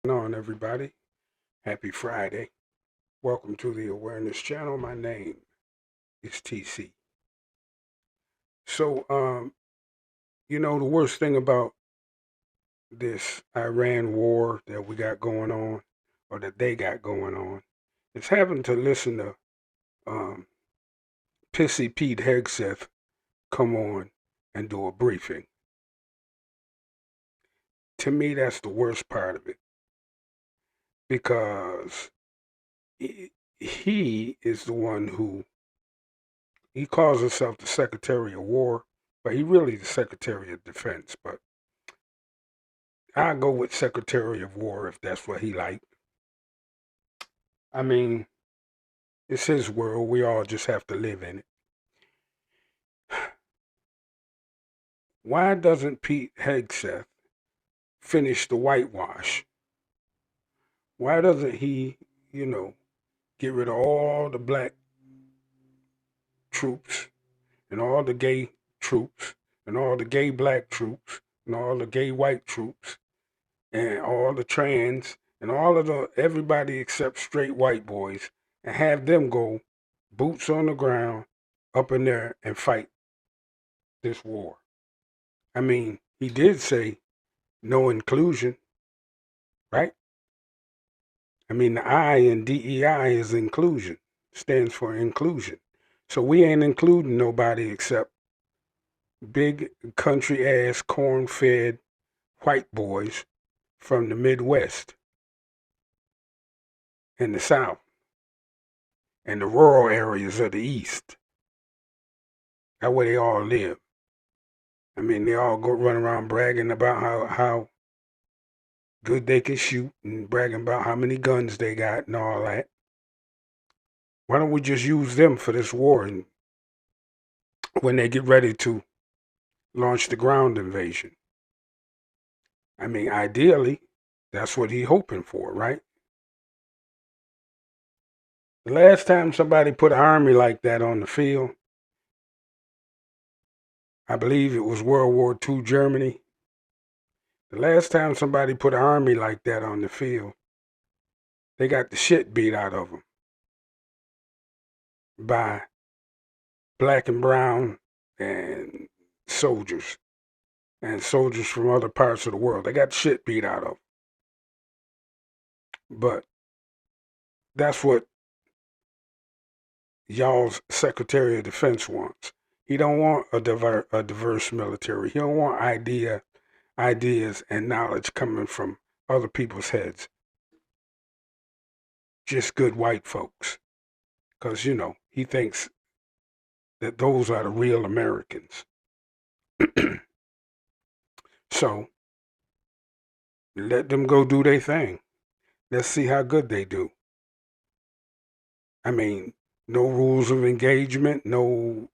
On everybody? Happy Friday. Welcome to the Awareness Channel. My name is TC. So, the worst thing about this Iran war that we got going on, or that they got going on, is having to listen to um, Pissy Pete Hegseth come on and do a briefing. To me, that's the worst part of it because he is the one who he calls himself the Secretary of War, but he really the Secretary of Defense. But I go with Secretary of War if that's what he like. I mean, it's his world. We all just have to live in it. Why doesn't Pete Hegseth finish the whitewash? Why doesn't he, get rid of all the black troops and all the gay troops and all the gay black troops and all the gay white troops and all the trans and all of the everybody except straight white boys and have them go boots on the ground up in there and fight this war. I mean, he did say no inclusion, right? I mean, the I in DEI is inclusion, stands for inclusion. So we ain't including nobody except big country ass corn fed white boys from the Midwest and the South and the rural areas of the East. That's where they all live. I mean, they all go run around bragging about how good they can shoot and bragging about how many guns they got and all that. Why don't we just use them for this war and when they get ready to launch the ground invasion? I mean, ideally, that's what he's hoping for, right? The last time somebody put an army like that on the field, I believe it was World War II Germany. The last time somebody put an army like that on the field, they got the shit beat out of them by black and brown and soldiers and soldiers from other parts of the world. They got the shit beat out of them. But that's what y'all's Secretary of Defense wants. He don't want a diverse military. He don't want ideas and knowledge coming from other people's heads. Just good white folks. Because, he thinks that those are the real Americans. So let them go do their thing. Let's see how good they do. I mean, no rules of engagement, no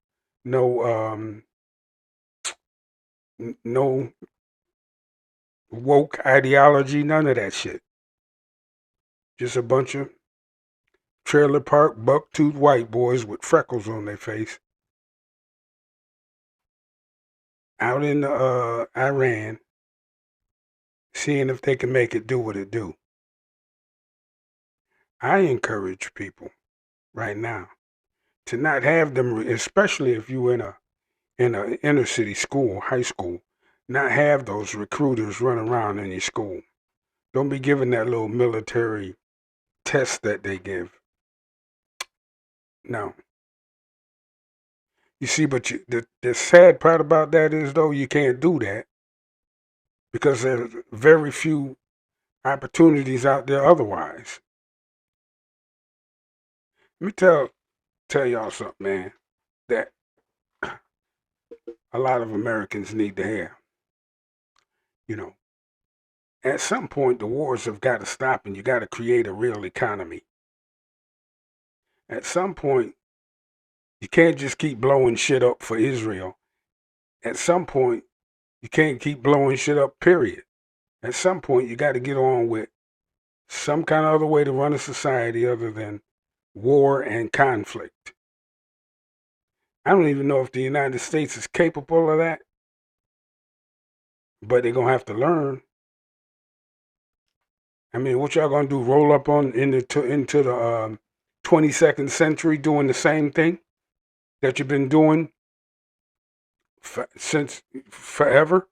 no woke ideology, none of that shit. Just a bunch of trailer park buck-toothed white boys with freckles on their face out in Iran, seeing if they can make it do what it do. I encourage people right now to not have them, especially if you in a inner city school, high school, not have those recruiters run around in your school. Don't be giving that little military test that they give. No. You see, but the sad part about that is, though, you can't do that because there's very few opportunities out there otherwise. Let me tell y'all something, man, that a lot of Americans need to hear. You know, at some point, the wars have got to stop and you got to create a real economy. At some point, you can't just keep blowing shit up for Israel. At some point, you can't keep blowing shit up, period. At some point, you got to get on with some kind of other way to run a society other than war and conflict. I don't even know if the United States is capable of that, but they're going to have to learn. I mean, what y'all gonna do? Roll up on into the 22nd century doing the same thing that you've been doing since forever?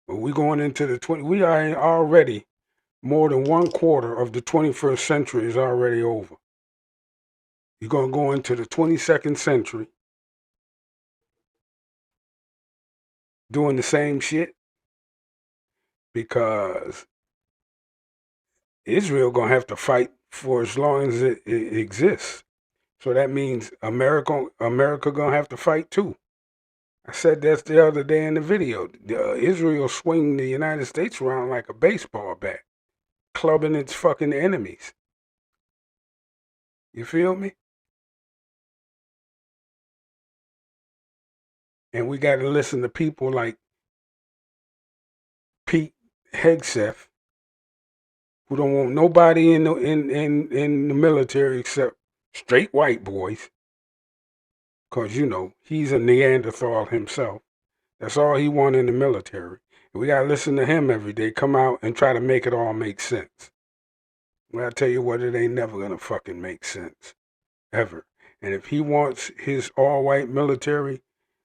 We going into the 20. We are already more than 1/4 of the 21st century is already over. You're gonna go into the 22nd century doing the same shit because Israel gonna have to fight for as long as it exists. So that means America gonna have to fight too. I said that the other day in the video. Israel swing the United States around like a baseball bat, clubbing its fucking enemies. You feel me? And we got to listen to people like Pete Hegseth, who don't want nobody in the military except straight white boys, because he's a Neanderthal himself. That's all he wants in the military. And we gotta listen to him every day. Come out and try to make it all make sense. Well, I tell you what, it ain't never gonna fucking make sense ever. And if he wants his all-white military,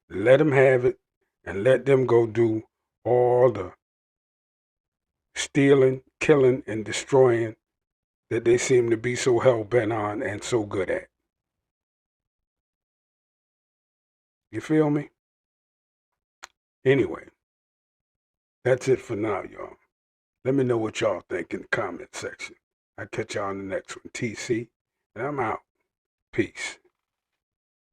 let him have it, and let them go do all the stealing, killing, and destroying that they seem to be so hell-bent on and so good at. You feel me? Anyway, that's it for now, y'all. Let me know what y'all think in the comment section. I'll catch y'all in the next one. TC, and I'm out. Peace.